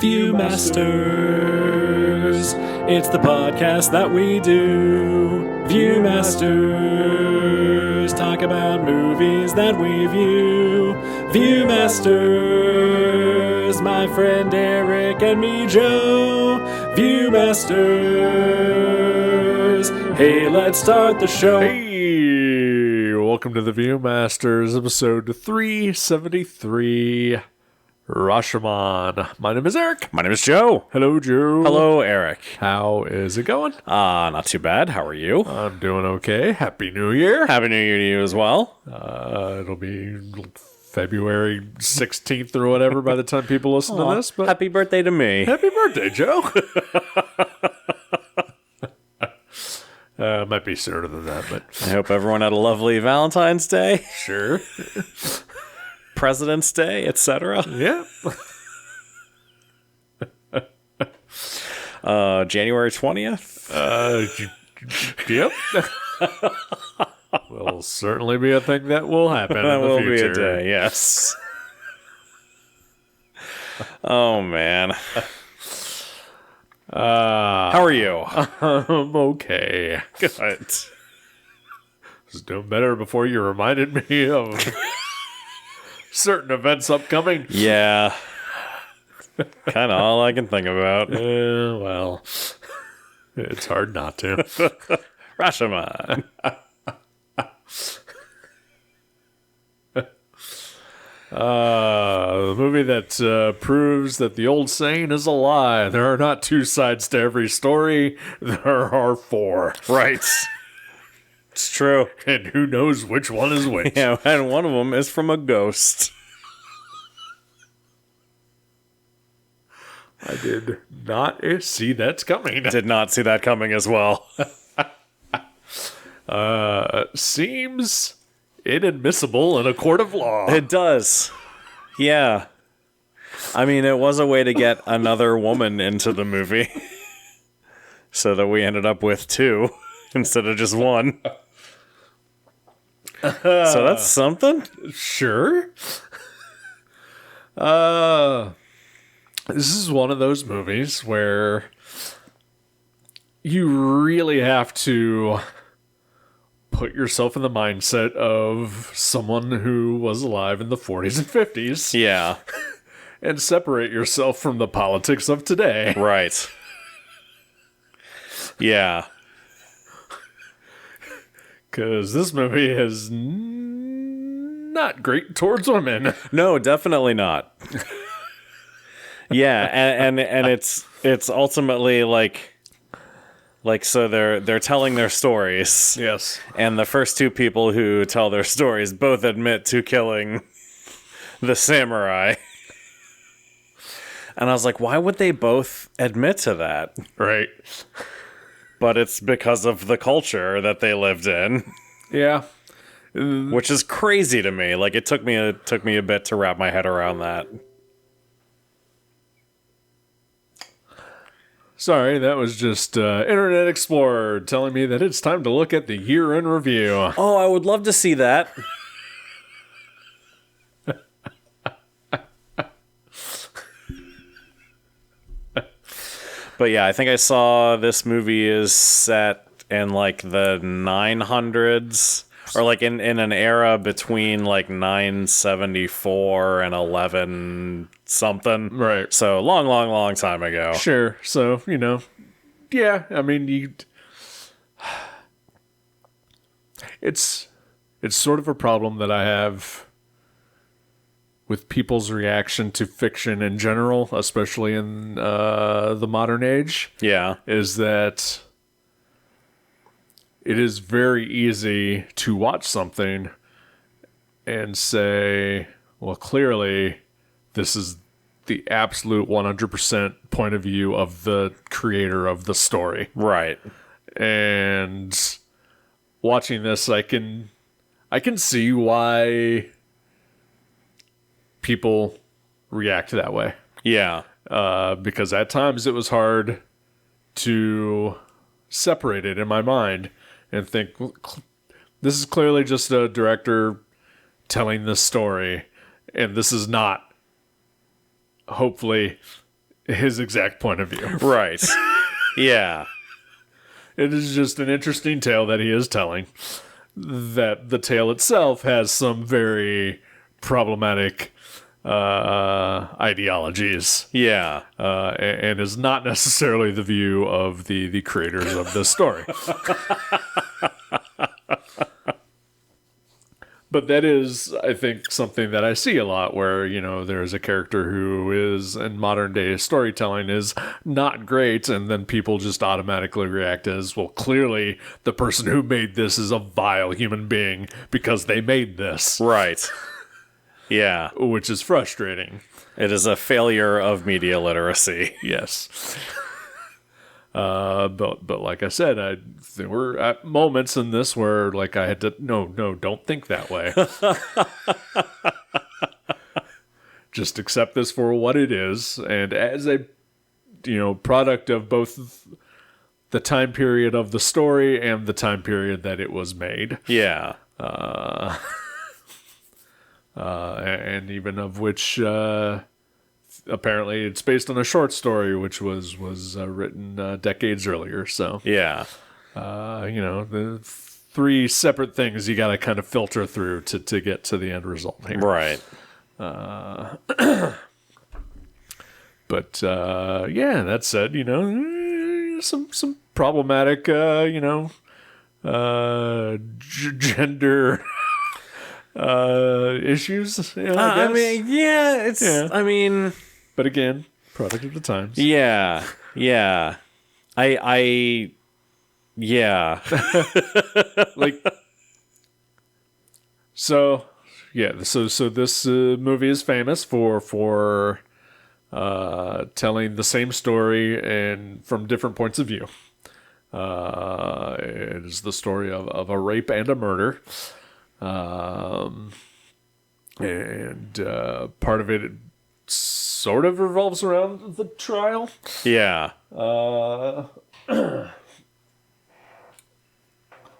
Viewmasters, it's the podcast that we do. Viewmasters, talk about movies that we view. Viewmasters, my friend Eric and me, Joe. Viewmasters, hey, let's start the show. Hey, welcome to the Viewmasters, episode 373. Rashomon. My name is Eric. My name is Joe. Hello, Joe. Hello, Eric. How is it going? Not too bad. How are you? I'm doing okay. Happy New Year. Happy New Year to you as well. It'll be February 16th or whatever by the time people listen to this. But happy birthday to me. happy birthday, Joe. Might be sooner than that, but I hope everyone had a lovely Valentine's Day, sure. President's Day, etc. Yeah. January 20th. Yep. Will certainly be a thing that will happen That in the will future. be a day, yes. Oh, man. How are you? I'm okay. Good. Was doing better before you reminded me of certain events upcoming. Yeah. Kind of all I can think about. Well, it's hard not to. Rashomon. The movie that proves that the old saying is a lie. There are not two sides to every story. There are four. Right. It's true. And who knows which one is which. Yeah, and one of them is from a ghost. I did not see that's coming. Did not see that coming as well. Seems inadmissible in a court of law. It does. Yeah. I mean, it was a way to get another woman into the movie. So that we ended up with two instead of just one. So that's something. Sure. This is one of those movies where you really have to put yourself in the mindset of someone who was alive in the 40s and 50s Yeah. and separate yourself from the politics of today. Right. Yeah. Because this movie is not great towards women. No, definitely not. Yeah, and it's ultimately like so they're telling their stories. Yes. And the first two people who tell their stories both admit to killing the samurai. And I was like, why would they both admit to that? Right. But it's because of the culture that they lived in, Yeah. which is crazy to me. Like it took me a bit to wrap my head around that. Sorry, that was just Internet Explorer telling me that it's time to look at the year in review. Oh, I would love to see that. But yeah, I think I saw this movie is set in like the 900s, or like in an era between like 974 and 11 something. Right. So long time ago. Sure. So, yeah, I mean, it's sort of a problem that I have with people's reaction to fiction in general, especially in the modern age. Yeah. Is that it is very easy to watch something and say, well, clearly this is the absolute 100% point of view of the creator of the story. Right. And watching this, I can see why people react that way. Yeah. Because at times it was hard to separate it in my mind and think, well, this is clearly just a director telling this story, and this is not, hopefully, his exact point of view. Right. Yeah. It is just an interesting tale that he is telling. That the tale itself has some very problematic ideologies. Yeah. And is not necessarily the view of the creators of this story. But that is, I think, something that I see a lot where, there's a character who is, in modern day storytelling, is not great, and then people just automatically react as, well, clearly the person who made this is a vile human being because they made this. Right. Yeah. Which is frustrating. It is a failure of media literacy. Yes. But like I said, there were at moments in this where like I had to no, don't think that way. Just accept this for what it is, and as a product of both the time period of the story and the time period that it was made. Yeah. And even of which. Apparently, it's based on a short story, which was written decades earlier. So, yeah, the three separate things you got to kind of filter through to get to the end result here. Right. But that said, some problematic, gender issues. I guess. I mean, yeah, it's. Yeah. I mean. But again, product of the times. Yeah, yeah. I yeah. Like, so this movie is famous for telling the same story and from different points of view. It is the story of a rape and a murder. And part of it sort of revolves around the trial. Yeah.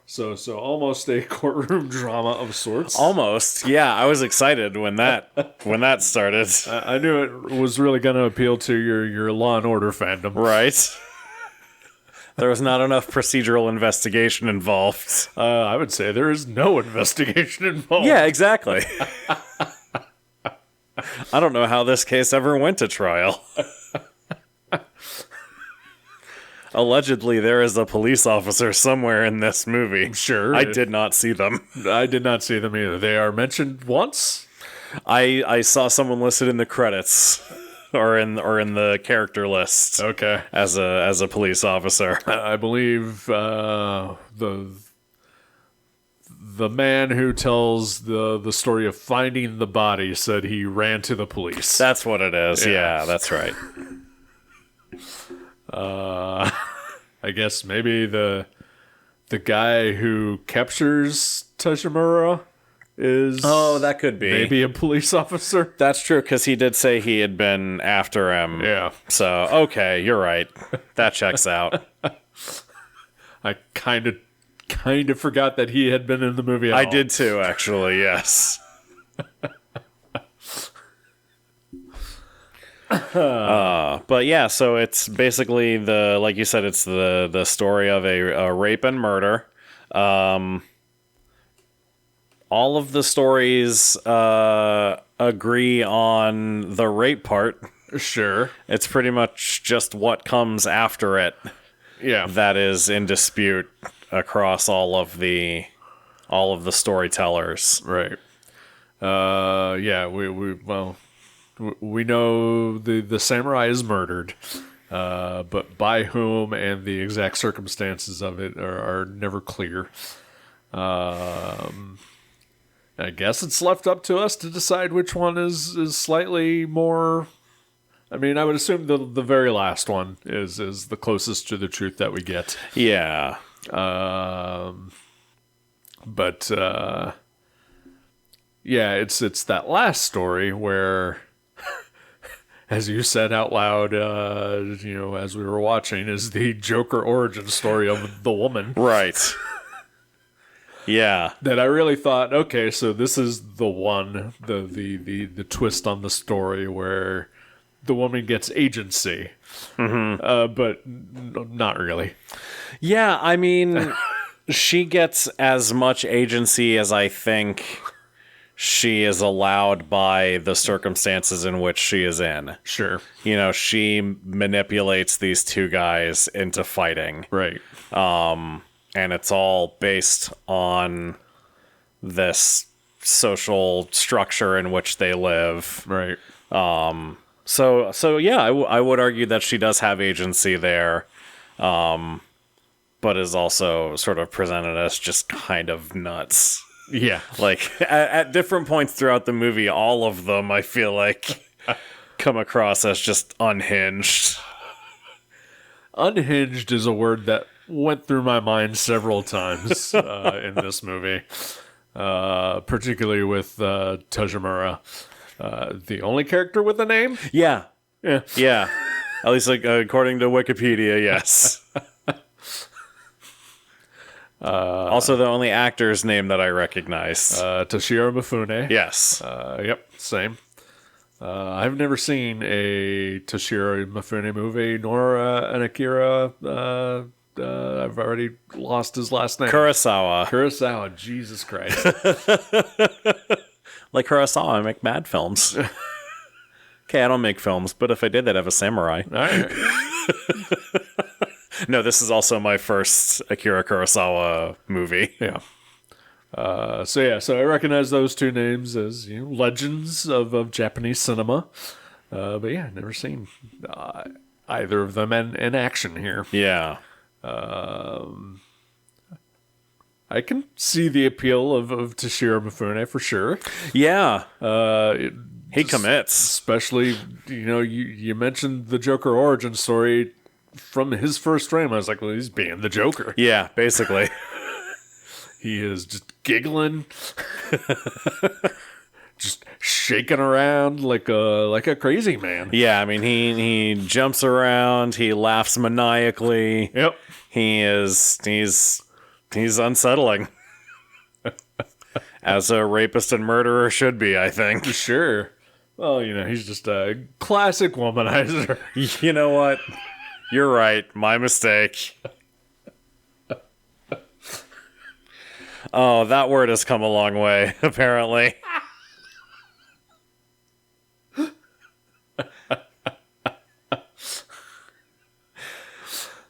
So almost a courtroom drama of sorts. Almost. Yeah, I was excited when that started. I knew it was really going to appeal to your Law and Order fandom. Right. There was not enough procedural investigation involved. I would say there is no investigation involved. Yeah, exactly. I don't know how this case ever went to trial. Allegedly, there is a police officer somewhere in this movie. I'm sure. I did not see them. I did not see them either. They are mentioned once. I saw someone listed in the credits. Or in the character list. Okay. As a police officer. I believe the man who tells the story of finding the body said he ran to the police. That's what it is. Yeah, that's right. I guess maybe the guy who captures Teshimura is that could be maybe a police officer. That's true, because he did say he had been after him. Yeah. So okay, you're right. That checks out. I kind of forgot that he had been in the movie. I did too, actually. Yes. But yeah, so it's basically like you said, it's the story of a rape and murder. All of the stories agree on the rape part. Sure. It's pretty much just what comes after it. Yeah. That is in dispute across all of the storytellers. Right. Yeah, we know the samurai is murdered. But by whom and the exact circumstances of it are never clear. I guess it's left up to us to decide which one is slightly more. I mean, I would assume the very last one is the closest to the truth that we get. Yeah. But yeah, it's that last story where, as you said out loud, as we were watching, is the Joker origin story of the woman. Right. Yeah. That I really thought, okay, so this is the one, the twist on the story where the woman gets agency, but not really. Yeah, I mean, she gets as much agency as I think she is allowed by the circumstances in which she is in. Sure. You know, she manipulates these two guys into fighting. Right. And it's all based on this social structure in which they live. Right. So yeah, I would argue that she does have agency there, but is also sort of presented as just kind of nuts. Yeah. Like, at different points throughout the movie, all of them, I feel like, come across as just unhinged. Unhinged is a word that went through my mind several times in this movie, particularly with Tajimura. The only character with a name? Yeah. Yeah. Yeah. At least, like, according to Wikipedia, yes. Also, the only actor's name that I recognize. Toshiro Mifune. Yes. Yep, same. I've never seen a Toshiro Mifune movie, nor an Akira. I've already lost his last name. Kurosawa. Jesus Christ. Like Kurosawa, I make mad films. Okay, I don't make films, but if I did, I'd have a samurai. All right. No, this is also my first Akira Kurosawa movie. Yeah. So I recognize those two names as legends of Japanese cinema. But yeah, never seen either of them in action here. Yeah. I can see the appeal of Toshiro Mifune for sure. Yeah. He commits. Especially, you mentioned the Joker origin story. From his first frame, I was like, well, he's being the Joker. Yeah, basically. He is just giggling, just shaking around like a crazy man. Yeah, I mean, he jumps around, he laughs maniacally. Yep. He's unsettling. As a rapist and murderer should be, I think. Sure. Well, he's just a classic womanizer. You know what? You're right. My mistake. Oh, that word has come a long way, apparently.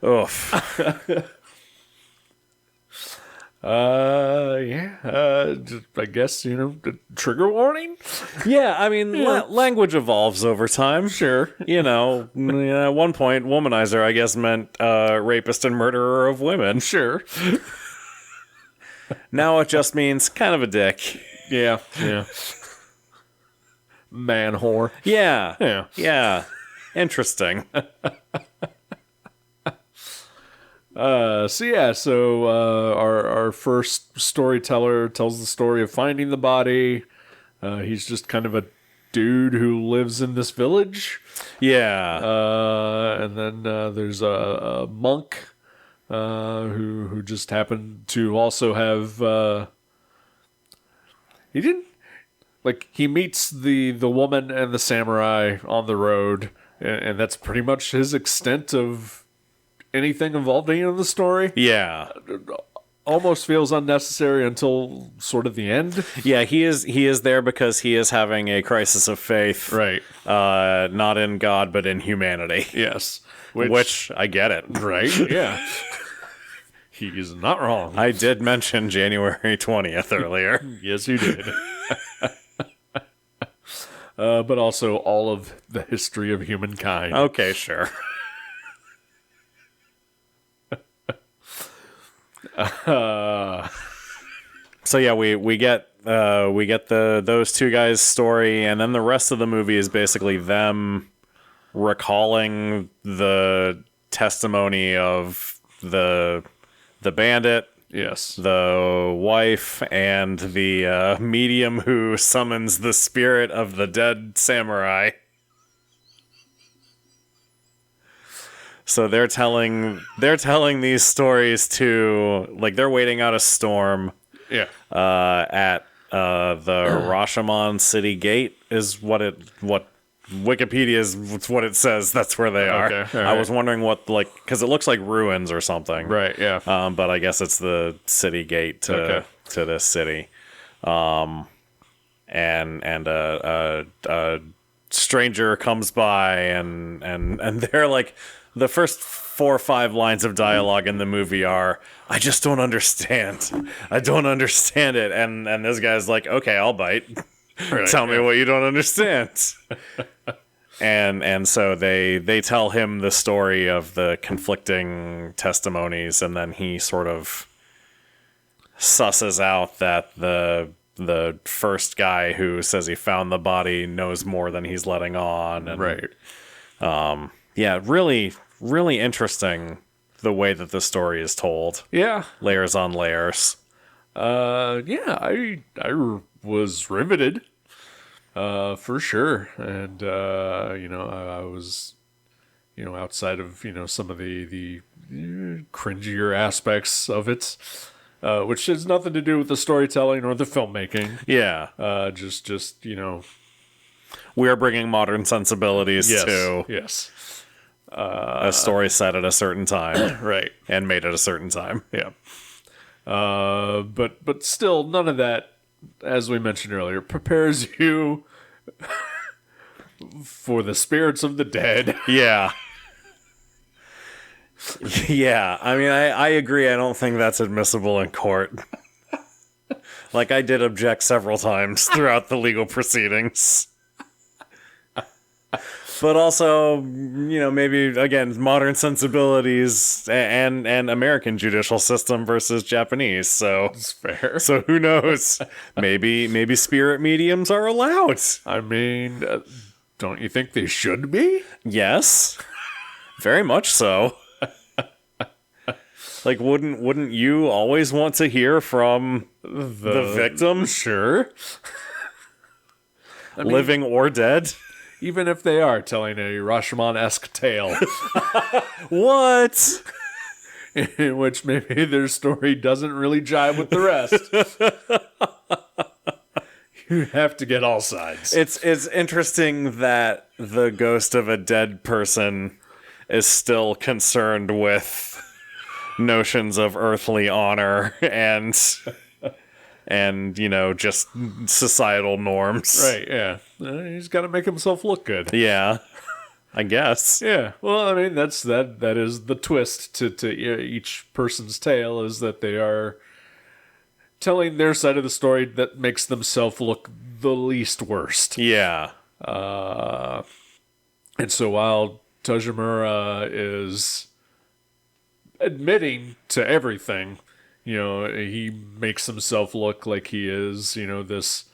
Oof. I guess, trigger warning? Yeah, I mean, language evolves over time. Sure. At one point, womanizer, I guess, meant rapist and murderer of women. Sure. Now it just means kind of a dick. Yeah. Man whore. Yeah. Yeah. Interesting. So our first storyteller tells the story of finding the body. He's just kind of a dude who lives in this village. Yeah. And then there's a monk who just happened to also have he meets the woman and the samurai on the road, and that's pretty much his extent of anything involved in the story. Yeah. Almost feels unnecessary until sort of the end. Yeah, he is there because he is having a crisis of faith. Right. Not in God, but in humanity. Yes. Which I get it. Right, yeah. He is not wrong. I did mention January 20th earlier. Yes, you did. But also all of the history of humankind. Okay, sure. So yeah, we get those two guys' story, and then the rest of the movie is basically them recalling the testimony of the bandit, yes, the wife, and the medium who summons the spirit of the dead samurai. So they're telling these stories to, like, they're waiting out a storm. Yeah. At the Rashomon City Gate is what Wikipedia is what it says. That's where they are. Okay, all I right. was wondering what, like, because it looks like ruins or something. Right, yeah. But I guess it's the city gate to this city. And a stranger comes by and they're like, the first 4 or 5 lines of dialogue in the movie are, I just don't understand. I don't understand it. And this guy's like, okay, I'll bite. Right, Tell me what you don't understand. and so they tell him the story of the conflicting testimonies, and then he sort of susses out that the first guy who says he found the body knows more than he's letting on. And, Right. Yeah, really, really interesting the way that the story is told. Yeah. Layers on layers. Yeah, I was riveted, for sure. And, I was, outside of, some of the cringier aspects of it, which has nothing to do with the storytelling or the filmmaking. Yeah. Just. We are bringing modern sensibilities to Yes. a story set at a certain time. Right. And made at a certain time. Yeah. But still, none of that, as we mentioned earlier, prepares you for the spirits of the dead. Yeah. Yeah. I mean, I agree. I don't think that's admissible in court. Like, I did object several times throughout the legal proceedings. But also, maybe, again, modern sensibilities and American judicial system versus Japanese. So It's fair. So who knows? Maybe spirit mediums are allowed. I mean, don't you think they should be? Yes. Very much so. Like, wouldn't you always want to hear from the victim? Sure. Living or dead? Even if they are telling a Rashomon-esque tale, What? in which maybe their story doesn't really jive with the rest. You have to get all sides. It's interesting that the ghost of a dead person is still concerned with notions of earthly honor and just societal norms. Right, yeah. He's got to make himself look good. Yeah, I guess. Yeah, well, I mean, that is the twist to each person's tale, is that they are telling their side of the story that makes themselves look the least worst. Yeah. And so while Tajimura is admitting to everything, he makes himself look like he is, this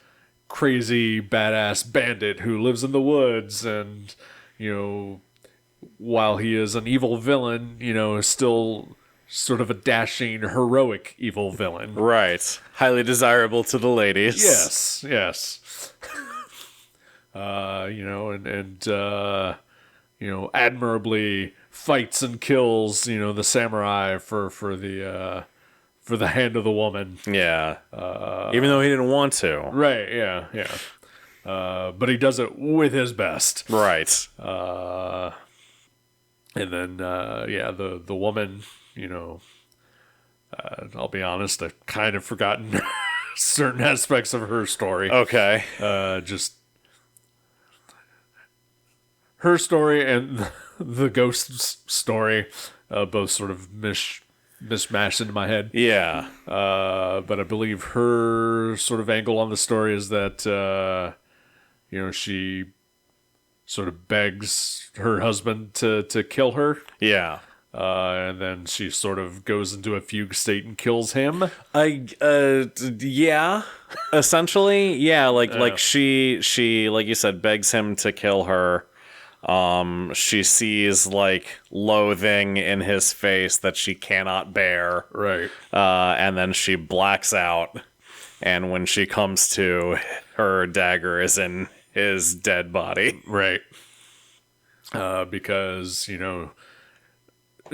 crazy badass bandit who lives in the woods, and, while he is an evil villain, is still sort of a dashing, heroic evil villain. Right. Highly desirable to the ladies. Yes. Admirably fights and kills, the samurai for the hand of the woman. Yeah. Even though he didn't want to. Right, yeah. But he does it with his best. Right. And then, the woman, I'll be honest, I've kind of forgotten certain aspects of her story. Okay. Just her story and the ghost's story, both sort of mishmashed into my head. Yeah. But I believe her sort of angle on the story is that, she sort of begs her husband to kill her. Yeah. And then she sort of goes into a fugue state and kills him. Yeah. Essentially, yeah. Like she, like you said, begs him to kill her. She sees like loathing in his face that she cannot bear. Right. And then she blacks out. And when she comes to, her dagger is in his dead body. Right. Because,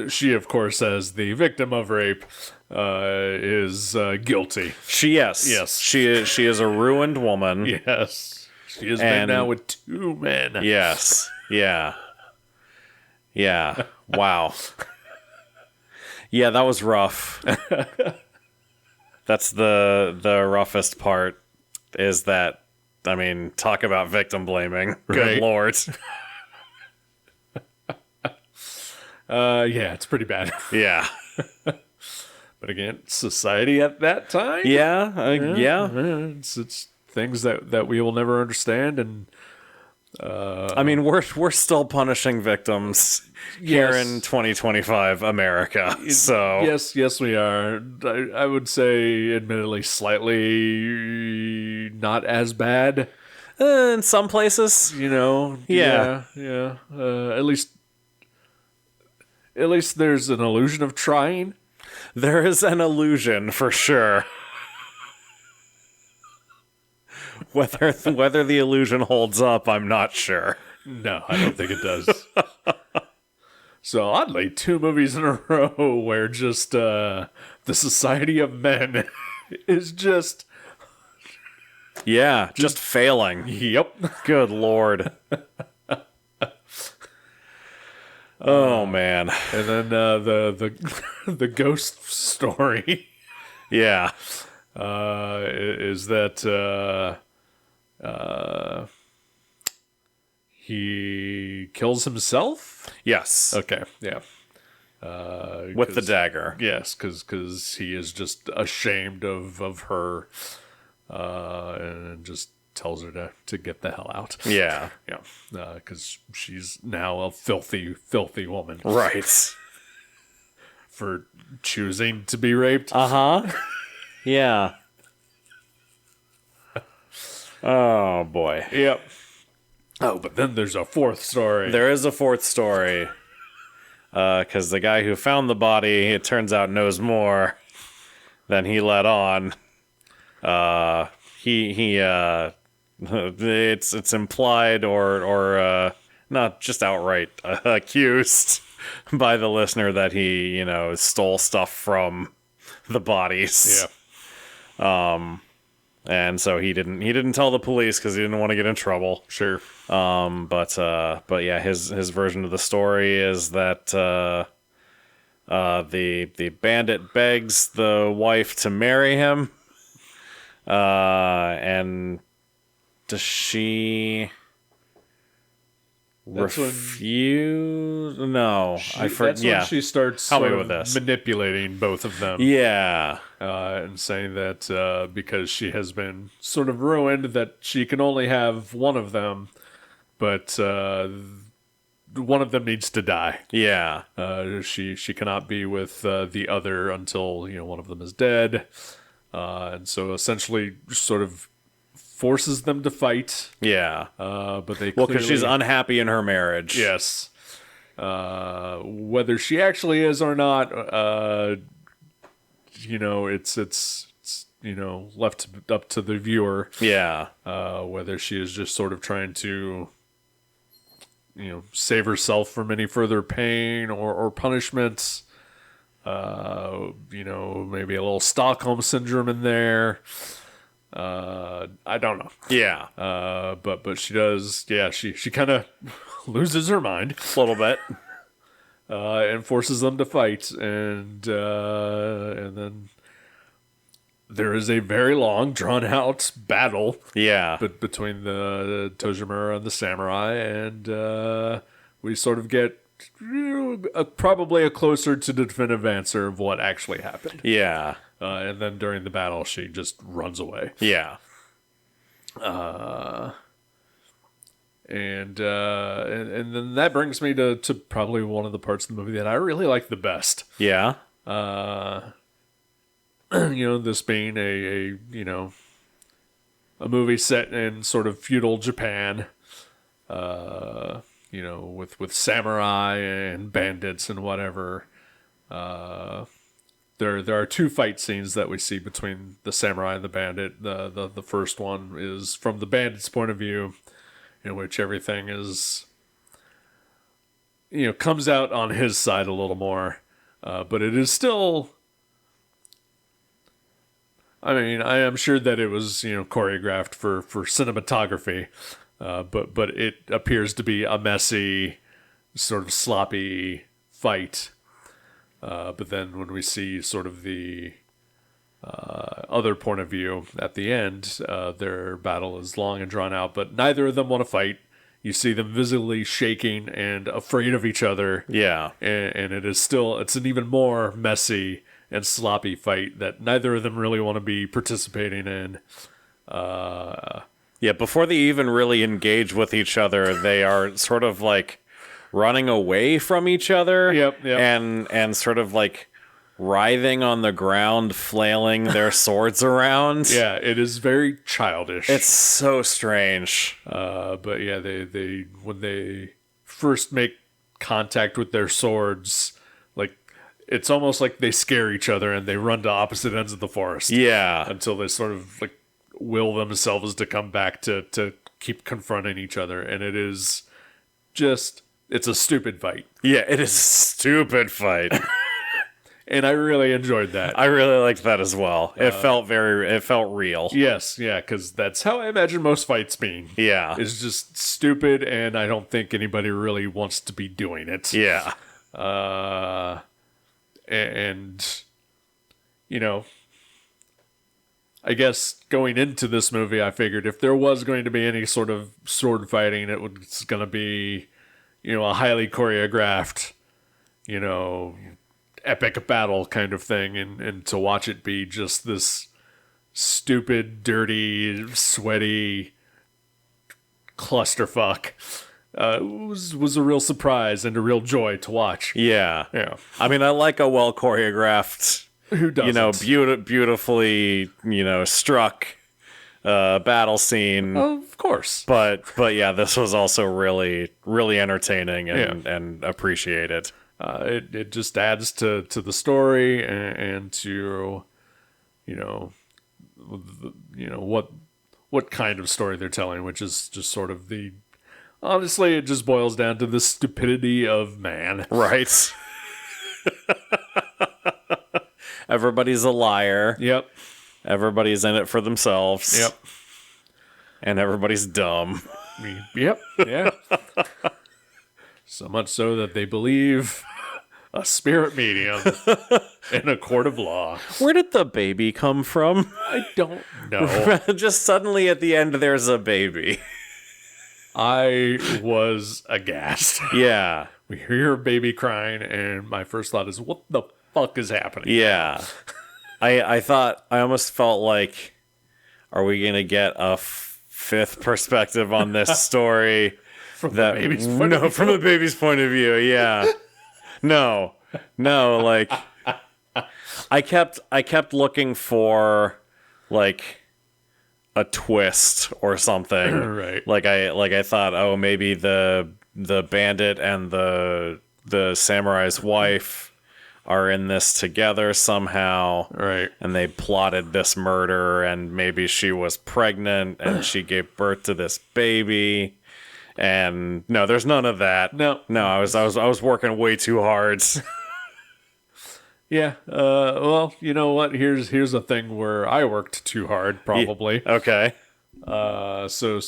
she, of course, as the victim of rape, is guilty. Yes. She is a ruined woman. Yes. She has been now with 2 men. Yes. Yeah. Yeah. Wow. Yeah, that was rough. That's the roughest part, is that, I mean, talk about victim blaming. Good Right. Lord. Yeah, it's pretty bad. Yeah. But again, society at that time. Yeah. It's things that we will never understand, and I mean, we're still punishing victims here Yes. in 2025 America. So yes, we are. I would say, admittedly, slightly not as bad. in some places, Yeah. At least there's an illusion of trying. there is an illusion for sure. Whether the illusion holds up, I'm not sure. No, I don't think it does. So oddly, 2 movies in a row where just the Society of Men is just Yeah, just failing. yep. Good Lord. Oh man. And then the ghost story Yeah. is that he kills himself. Yes. Okay, yeah. With the dagger. Yes, because he is just ashamed of her, and just tells her to get the hell out. Yeah. Yeah, because she's now a filthy woman Right. for choosing to be raped. Uh-huh. Yeah. Oh boy. Yep. Oh, but then there's a 4th story. There is a 4th story. Because the guy who found the body, it turns out, knows more than he let on. It's implied or not just outright accused by the listener that he, stole stuff from the bodies. Yeah. And so he didn't tell the police because he didn't want to get in trouble. Sure. But yeah, his version of the story is that the bandit begs the wife to marry him, and does she That's when- refuse? No, That's when she starts Help me sort with of this. manipulating both of them. Yeah, And saying that because she has been sort of ruined, that she can only have one of them, but one of them needs to die. yeah, She cannot be with the other until one of them is dead, and so essentially sort of forces them to fight. yeah. But they Well, because she's clearly- unhappy in her marriage. yes. Whether she actually is or not, it's left up to the viewer. Yeah, Whether she is just sort of trying to save herself from any further pain or punishment. Maybe a little Stockholm syndrome in there. I don't know. yeah, But she does. Yeah, she kind of loses her mind a little bit. and forces them to fight, and then there is a very long, drawn out battle. Yeah, But between the Tojimura and the samurai, and we sort of get probably a closer to definitive answer of what actually happened. yeah, And then during the battle, she just runs away. yeah. And then that brings me to probably one of the parts of the movie that I really like the best. Yeah. This being a movie set in sort of feudal Japan, with samurai and bandits and whatever. There are 2 fight scenes that we see between the samurai and the bandit. The first one is from the bandit's point of view, in which everything is comes out on his side a little more, but it is still I mean, I am sure that it was, choreographed for cinematography, but it appears to be a messy, sort of sloppy fight. But then when we see sort of the other point of view at the end, their battle is long and drawn out, but neither of them want to fight. You see them visibly shaking and afraid of each other. Yeah. And it's an even more messy and sloppy fight that neither of them really want to be participating in. Yeah, before they even really engage with each other, they are sort of like running away from each other. Yep. And sort of like writhing on the ground, flailing their swords around. Yeah, it is very childish. It's so strange. But yeah, they when they first make contact with their swords, like it's almost like they scare each other and they run to opposite ends of the forest. Yeah. Until they sort of like will themselves to come back to keep confronting each other. And it is just, it's a stupid fight. Yeah, it is a stupid fight. And I really enjoyed that. I really liked that as well. It felt real. Yes, yeah, because that's how I imagine most fights being. Yeah. It's just stupid, and I don't think anybody really wants to be doing it. Yeah. And I guess going into this movie, I figured if there was going to be any sort of sword fighting, it's going to be, a highly choreographed, epic battle kind of thing, and to watch it be just this stupid, dirty, sweaty clusterfuck was a real surprise and a real joy to watch. Yeah. Yeah. I mean, I like a well choreographed, Who doesn't? beautifully, struck battle scene. Of course. But yeah, this was also really, really entertaining and appreciated. It just adds to the story and to, what kind of story they're telling, which is just sort of honestly, it just boils down to the stupidity of man. Right. Everybody's a liar. Yep. Everybody's in it for themselves. Yep. And everybody's dumb. Yep. Yeah. So much so that they believe a spirit medium in a court of law. Where did the baby come from? I don't know. Just suddenly at the end, there's a baby. I was aghast. Yeah. We hear a baby crying, and my first thought is, what the fuck is happening? Yeah. I almost felt like, are we going to get a fifth perspective on this story? From the baby's point of view? From the baby's point of view, yeah. No, like I kept looking for like a twist or something. Right. Like I thought, oh, maybe the bandit and the samurai's wife are in this together somehow. Right. And they plotted this murder, and maybe she was pregnant and she gave birth to this baby. And no, there's none of that. No. I was working way too hard. Yeah. Well, you know what? Here's a thing where I worked too hard, probably. Okay. So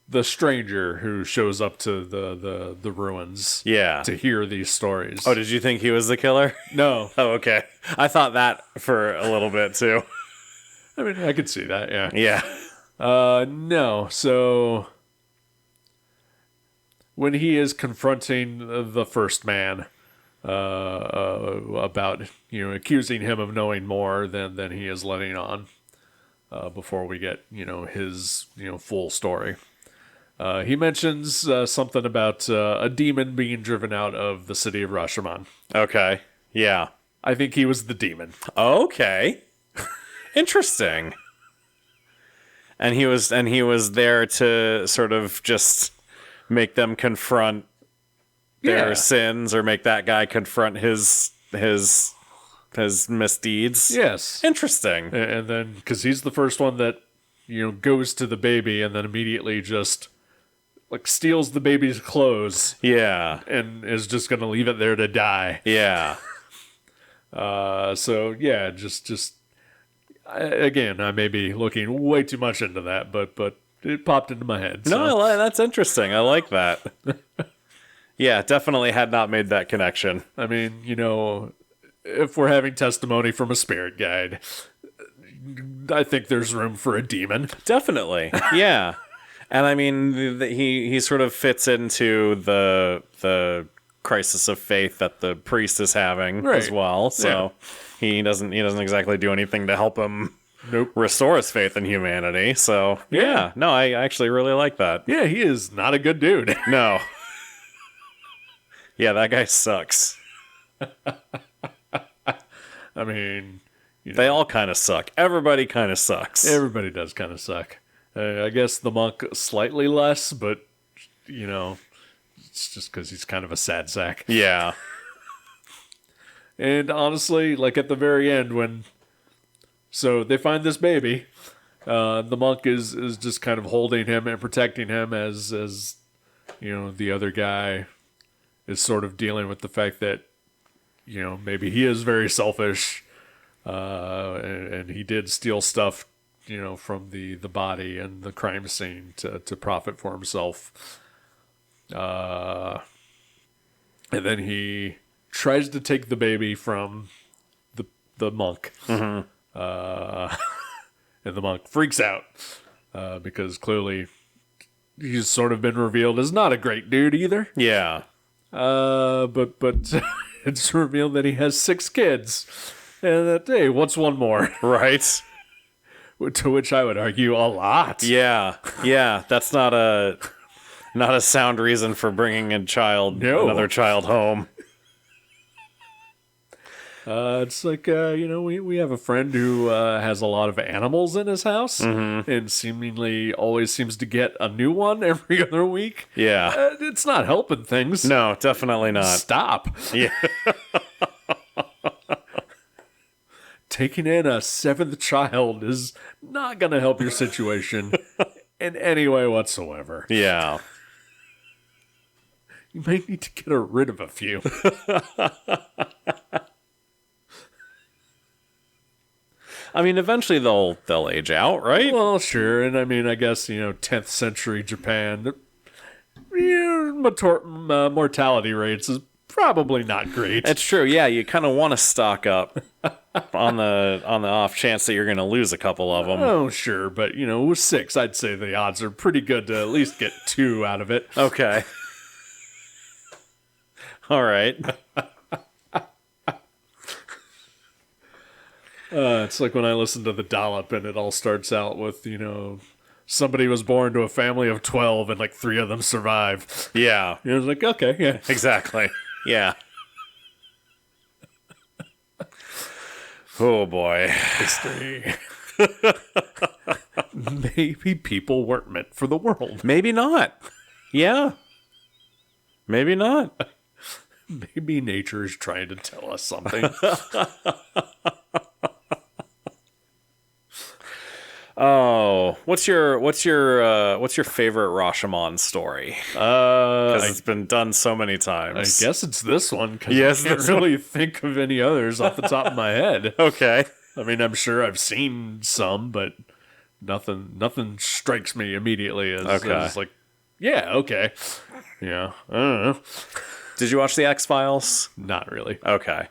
the stranger who shows up to the ruins. Yeah. To hear these stories. Oh, did you think he was the killer? No. Oh, okay. I thought that for a little bit too. I mean, I could see that. Yeah. Yeah. No. So when he is confronting the first man about accusing him of knowing more than he is letting on, before we get his full story, he mentions something about a demon being driven out of the city of Rashomon. Okay. Yeah. I think he was the demon. Okay. Interesting. And he was there to sort of just make them confront their sins, or make that guy confront his misdeeds. Yes. Interesting. And then, because he's the first one that, goes to the baby and then immediately just, like, steals the baby's clothes. Yeah. And is just going to leave it there to die. Yeah. So, yeah, just I may be looking way too much into that, but it popped into my head. So. No, that's interesting. I like that. Yeah, definitely had not made that connection. I mean, if we're having testimony from a spirit guide, I think there's room for a demon. Definitely, yeah. And I mean, he sort of fits into the crisis of faith that the priest is having as well. So he doesn't exactly do anything to help him restore his faith in humanity. So yeah, no, I actually really like that. Yeah, he is not a good dude. No. Yeah, that guy sucks. I mean, they all kind of suck. Everybody kind of sucks. Everybody does kind of suck. I guess the monk slightly less, but it's just because he's kind of a sad sack. Yeah. And honestly, like at the very end so they find this baby, the monk is just kind of holding him and protecting him as the other guy is sort of dealing with the fact that maybe he is very selfish, and he did steal stuff from the body and the crime scene to profit for himself. And then he tries to take the baby from the monk. Mm-hmm. And the monk freaks out because clearly he's sort of been revealed as not a great dude either. Yeah. But it's revealed that he has 6 kids, and that, hey, what's one more? Right. To which I would argue a lot. Yeah. That's not a sound reason for bringing another child home. It's like, we have a friend who has a lot of animals in his house, and seemingly always seems to get a new one every other week. Yeah. It's not helping things. No, definitely not. Stop. Yeah. Taking in a 7th child is not going to help your situation in any way whatsoever. Yeah. You may need to get rid of a few. I mean, eventually they'll age out, right? Well, sure. And I mean, I guess, 10th century Japan, mortality rates is probably not great. It's true. Yeah, you kind of want to stock up on the off chance that you're going to lose a couple of them. Oh, sure. But, with 6, I'd say the odds are pretty good to at least get 2 out of it. Okay. All right. It's like when I listen to The Dollop and it all starts out with, somebody was born to a family of 12 and like 3 of them survive. Yeah. It's like, okay, yeah. Exactly. Yeah. Oh, boy. History. Maybe people weren't meant for the world. Maybe not. Yeah. Maybe not. Maybe nature is trying to tell us something. Oh, what's your favorite Rashomon story? Because it's been done so many times. I guess it's this one because I can't really think of any others off the top of my head. Okay. I mean, I'm sure I've seen some, but nothing strikes me immediately as like, yeah, okay, yeah. I don't know. Did you watch the X-Files? Not really. Okay.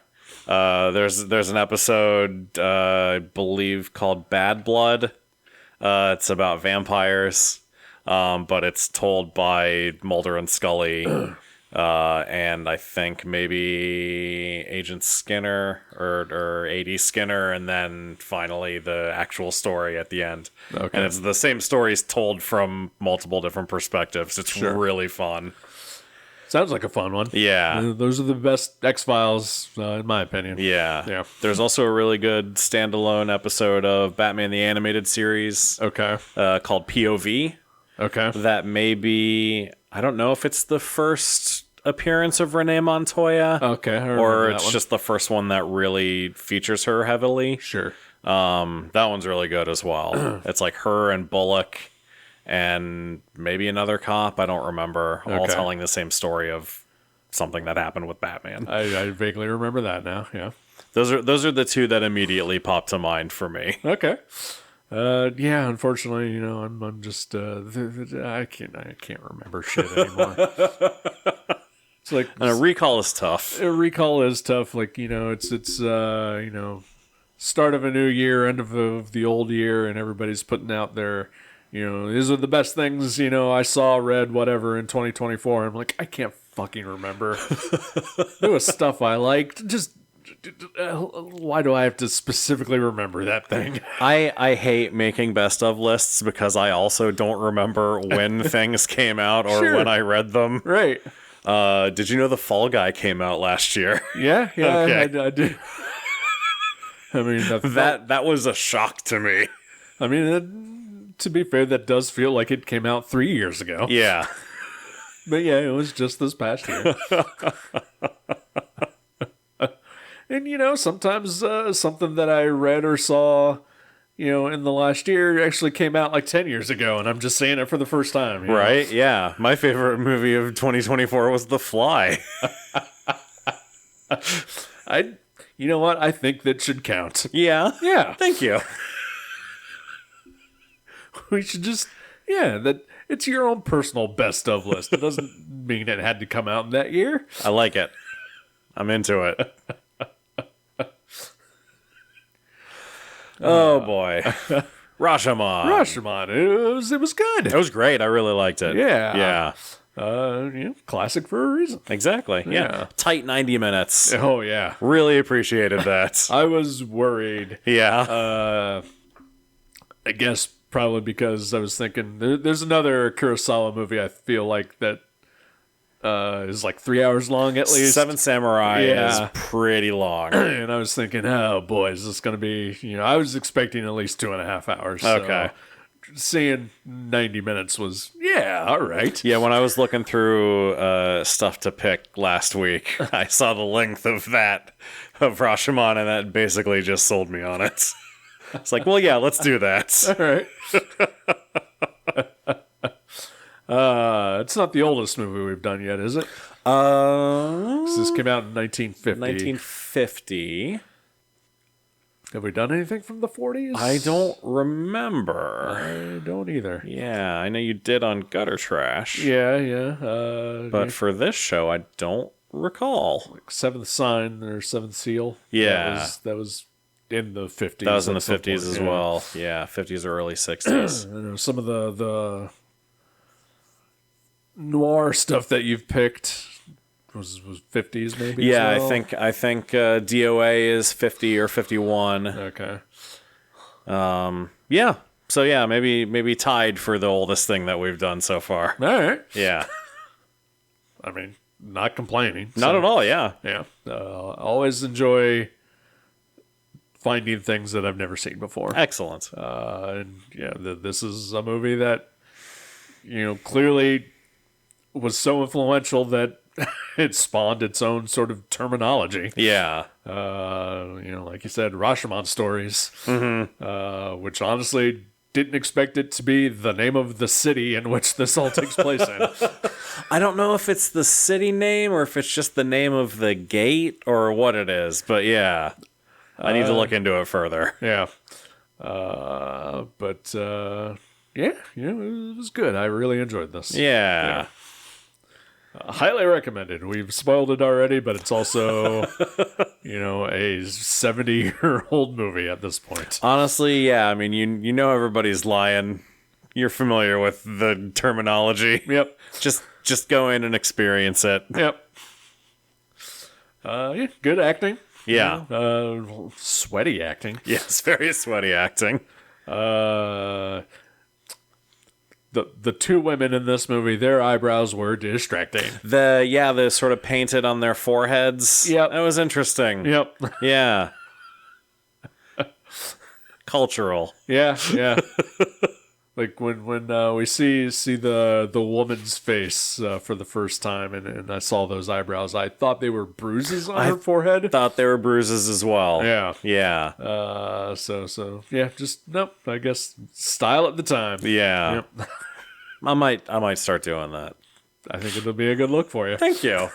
There's an episode I believe called Bad Blood. It's about vampires, but it's told by Mulder and Scully, and I think maybe Agent Skinner or A.D. Skinner, and then finally the actual story at the end. Okay. And it's the same stories told from multiple different perspectives. It's really fun. Sounds like a fun one. Yeah. Those are the best X-Files, in my opinion. Yeah. There's also a really good standalone episode of Batman the Animated Series. Okay. Called POV. Okay. That may be, I don't know if it's the first appearance of Renee Montoya. Okay. Or it's just the first one that really features her heavily. Sure. That one's really good as well. It's like her and Bullock and maybe another cop, I don't remember, all telling the same story of something that happened with Batman. I vaguely remember that now. Yeah. Those are the two that immediately pop to mind for me. Okay. Yeah. Unfortunately, I'm just I can't remember shit anymore. It's like And a recall is tough. a recall is tough. Like it's start of a new year, end of the old year, and everybody's putting out their these are the best things I saw, read, whatever in 2024. I'm like, I can't fucking remember. There was stuff I liked. Just why do I have to specifically remember that thing? I hate making best of lists because I also don't remember when things came out or Sure. when I read them. Right. Did you know the Fall Guy came out last year? Yeah. Okay. I did. I mean, That was a shock to me. I mean, to be fair, that does feel like it came out 3 years ago. Yeah. But yeah, it was just this past year. And sometimes something that I read or saw, in the last year actually came out like 10 years ago, and I'm just saying it for the first time. Right? Yeah. My favorite movie of 2024 was The Fly. You know what? I think that should count. Yeah. Yeah. Thank you. We should just, that it's your own personal best of list. It doesn't mean it had to come out in that year. I like it. I'm into it. Oh boy. Rashomon. Rashomon. It was good. It was great. I really liked it. Yeah. Yeah. Classic for a reason. Exactly. Yeah. Yeah. Tight 90 minutes. Oh, yeah. Really appreciated that. I was worried. Yeah. I guess probably because I was thinking there's another Kurosawa movie I feel like that is like 3 hours long at least. Seven Samurai Yeah. is pretty long. And I was thinking, oh boy, is this going to be, I was expecting at least 2.5 hours. So Okay. seeing 90 minutes was, all right. Yeah, when I was looking through stuff to pick last week, I saw the length of Rashomon, and that basically just sold me on it. It's like, well, yeah, let's do that. All right. It's not the oldest movie we've done yet, is it? 'Cause this came out in 1950. 1950. Have we done anything from the 40s? I don't remember. I don't either. Yeah, I know you did on Gutter Trash. Yeah. But for this show, I don't recall. Seventh Sign or Seventh Seal. Yeah. That was in the 50s. That was in the at some 50s point, as yeah. well. Yeah, 50s or early 60s. I know some of the noir stuff that you've picked was 50s maybe. Yeah, as well? I think DOA is 50 or 51. Okay. Yeah. So yeah, maybe tied for the oldest thing that we've done so far. All right. Yeah. I mean, not complaining. Not at all, yeah. Yeah. Always enjoy finding things that I've never seen before. Excellent. And yeah, this is a movie that, clearly was so influential that it spawned its own sort of terminology. Yeah. Like you said, Rashomon stories, which honestly didn't expect it to be the name of the city in which this all takes place in. I don't know if it's the city name or if it's just the name of the gate or what it is, but yeah. I need to look into it further. Yeah. It was good. I really enjoyed this. Yeah. Highly recommended. We've spoiled it already, but it's also, a 70-year-old movie at this point. Honestly, yeah. I mean, you know everybody's lying. You're familiar with the terminology. Yep. Just go in and experience it. Yep. Good acting. Yeah. Sweaty acting. Yes, very sweaty acting. The two women in this movie, their eyebrows were distracting. The sort of painted on their foreheads. Yep. That was interesting. Yep. Yeah. Cultural. Yeah. Like when we see the woman's face for the first time, and I saw those eyebrows, I thought they were bruises on her forehead. Thought there were bruises as well. Yeah. Yeah. Nope. I guess style at the time. Yeah. Yep. I might start doing that. I think it'll be a good look for you. Thank you.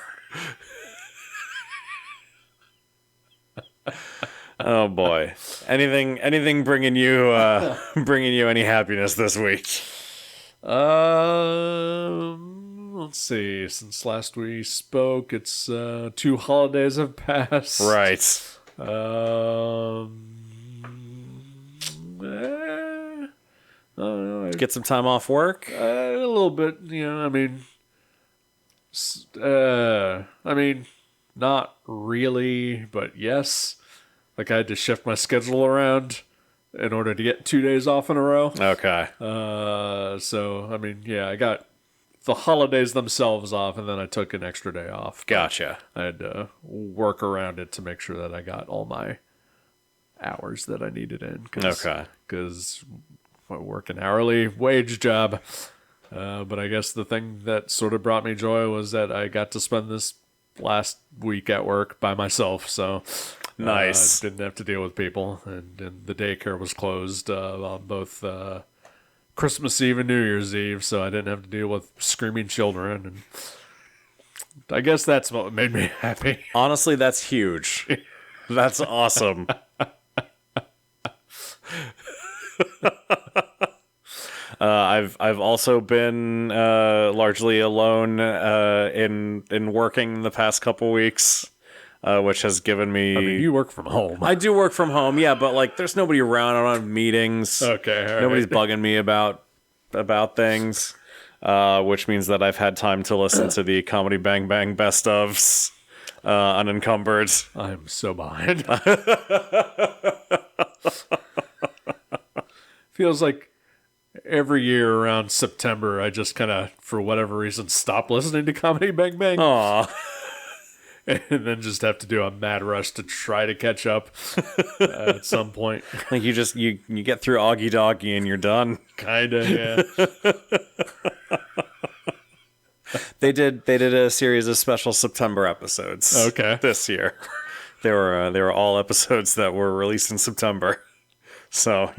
Oh boy. Anything bringing you any happiness this week? Let's see. Since last we spoke, it's 2 holidays have passed. Right. I don't know. Get some time off work? A little bit, I mean, not really, but yes. Like, I had to shift my schedule around in order to get 2 days off in a row. Okay. So, I mean, yeah, I got the holidays themselves off, and then I took an extra day off. Gotcha. I had to work around it to make sure that I got all my hours that I needed in. Okay. Because I work an hourly wage job. But I guess the thing that sort of brought me joy was that I got to spend this last week at work by myself. So nice. Didn't have to deal with people. And the daycare was closed on both Christmas Eve and New Year's Eve. So I didn't have to deal with screaming children. And I guess that's what made me happy. Honestly, that's huge. That's awesome. I've also been largely alone in working the past couple weeks, which has given me. I mean, you work from home. I do work from home, yeah, but like, there's nobody around. I don't have meetings. Okay, all nobody's right. bugging me about things, which means that I've had time to listen to the Comedy Bang Bang best ofs unencumbered. I'm so behind. Feels like every year around September, I just kind of, for whatever reason, stop listening to Comedy Bang Bang. Aw. And then just have to do a mad rush to try to catch up at some point. Like, you get through Augie Doggy and you're done. Kinda, yeah. They did a series of special September episodes. Okay. This year, they were all episodes that were released in September. So,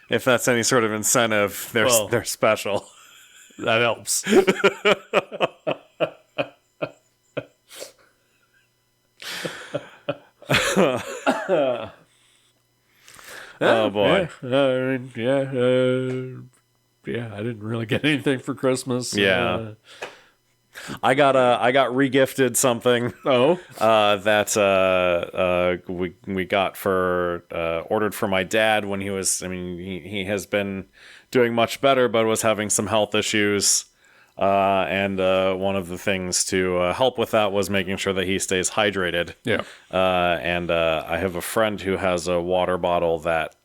if that's any sort of incentive, they're special. That helps. Oh boy. Yeah, I didn't really get anything for Christmas. Yeah. I got regifted something. Oh. That we got ordered for my dad when he was. I mean, he has been doing much better, but was having some health issues. And one of the things to help with that was making sure that he stays hydrated. Yeah. And I have a friend who has a water bottle that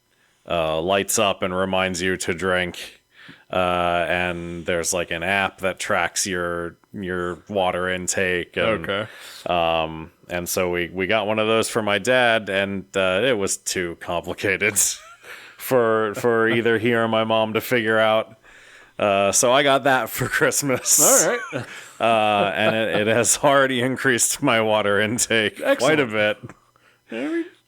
lights up and reminds you to drink. And there's like an app that tracks your water intake. And, Okay. And so we got one of those for my dad, and it was too complicated for either he or my mom to figure out. So I got that for Christmas. All right. And it has already increased my water intake quite a bit.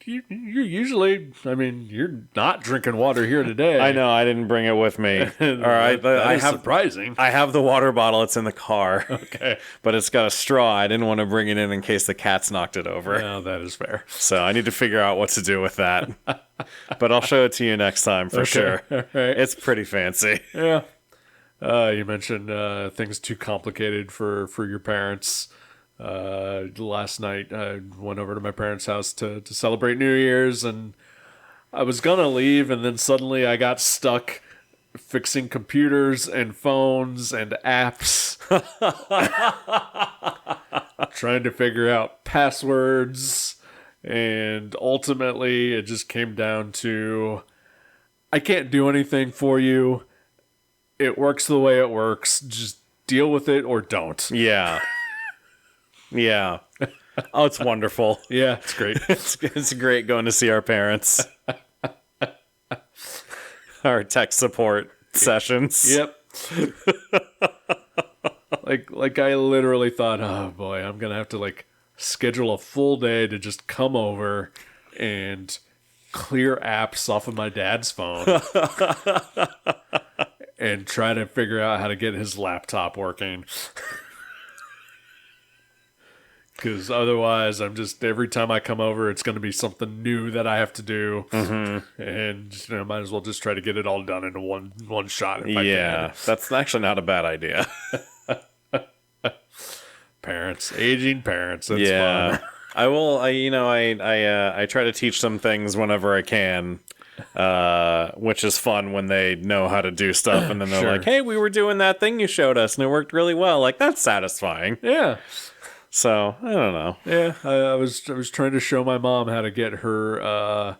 You're usually, you're not drinking water here today. I know, I didn't bring it with me. All right, That I is have surprising. I have the water bottle. It's in the car. Okay. But it's got a straw. I didn't want to bring it in case the cats knocked it over. No, that is fair. So I need to figure out what to do with that. But I'll show it to you next time for sure. All right. It's pretty fancy. Yeah. You mentioned things too complicated for your parents. Last night I went over to my parents' house to celebrate New Year's, and I was gonna leave, and then suddenly I got stuck fixing computers and phones and apps, trying to figure out passwords, and ultimately it just came down to, I can't do anything for you. It works the way it works. Just deal with it or don't. Yeah. Yeah. Oh, it's wonderful. Yeah, it's great. It's great going to see our parents. Our tech support sessions. Yep. like I literally thought, oh boy, I'm gonna have to schedule a full day to just come over and clear apps off of my dad's phone and try to figure out how to get his laptop working. because otherwise I'm just, every time I come over, it's going to be something new that I have to do. Mm-hmm. And might as well just try to get it all done into one shot if I can. That's actually not a bad idea. Aging parents. That's fun. I will. I try to teach them things whenever I can, which is fun when they know how to do stuff, and then they're like, "Hey, we were doing that thing you showed us, and it worked really well." Like, that's satisfying. Yeah. So I don't know. Yeah, I was trying to show my mom how to get her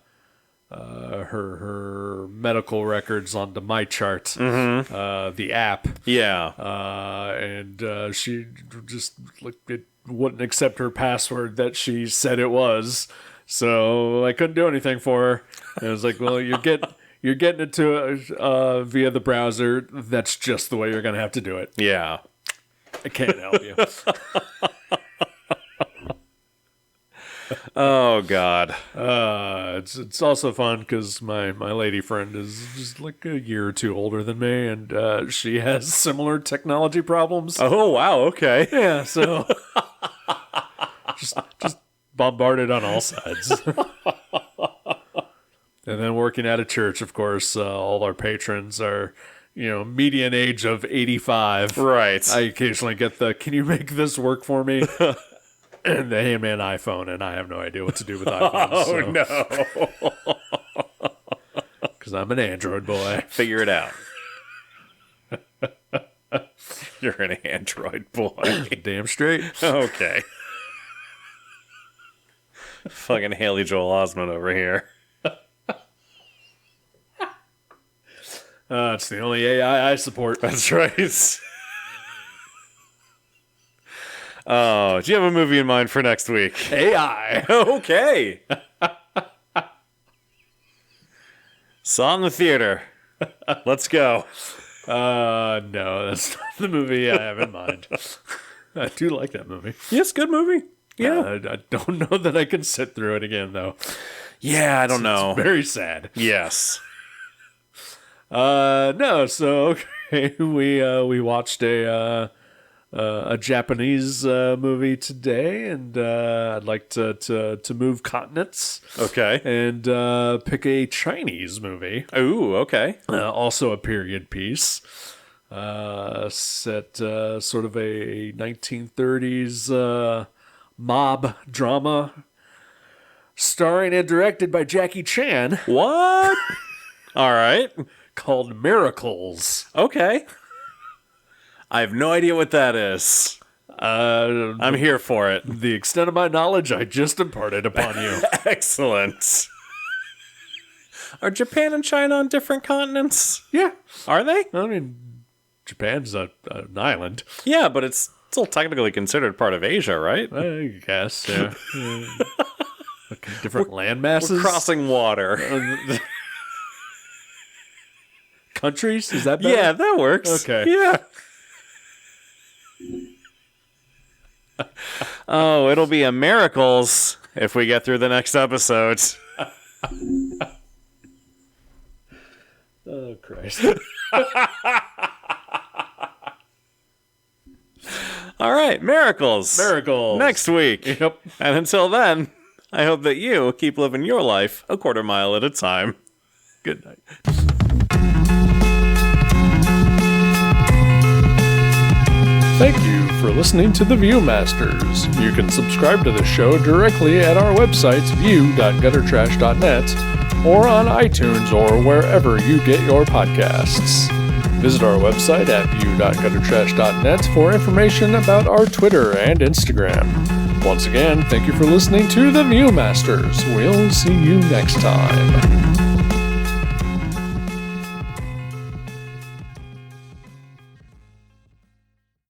her medical records onto MyChart, the app. Yeah. And she just it wouldn't accept her password that she said it was, so I couldn't do anything for her. And I was like, well, you're getting it to via the browser. That's just the way you're gonna have to do it. Yeah. I can't help you. Oh God. It's also fun because my lady friend is just like a year or two older than me, and she has similar technology problems. Oh wow. Okay. Yeah, so just bombarded on all sides. And then working at a church, of course, all our patrons are, median age of 85. Right. I occasionally get can you make this work for me? And they hand me an iPhone, and I have no idea what to do with iPhones. Oh, no. Because I'm an Android boy. Figure it out. You're an Android boy. Damn straight. Okay. Fucking Haley Joel Osment over here. It's the only AI I support. That's right. Oh, do you have a movie in mind for next week? AI. Okay. Saw in the theater. Let's go. No, that's not the movie I have in mind. I do like that movie. Yes, good movie. Yeah. I don't know that I can sit through it again, though. Yeah, I don't know. It's very sad. Yes. No, so okay, we watched a Japanese movie today, and I'd like to move continents. Okay. And pick a Chinese movie. Ooh, okay. Also a period piece. Set sort of a 1930s mob drama, starring and directed by Jackie Chan. What? All right. Called Miracles. Okay. I have no idea what that is. I'm here for it. The extent of my knowledge I just imparted upon you. Excellent. Are Japan and China on different continents? Yeah. Are they? I mean, Japan's an island. Yeah, but it's still technically considered part of Asia, right? I guess, yeah. Okay, different land masses. We're crossing water. Countries? Is that better? Yeah, that works. Okay. Yeah. Oh, it'll be a miracles if we get through the next episode. Oh, Christ. All right, miracles. Miracles. Next week. Yep. And until then, I hope that you keep living your life a quarter mile at a time. Good night. Thank you for listening to The Viewmasters. You can subscribe to the show directly at our website, view.guttertrash.net, or on iTunes or wherever you get your podcasts. Visit our website at view.guttertrash.net for information about our Twitter and Instagram. Once again, thank you for listening to The Viewmasters. We'll see you next time.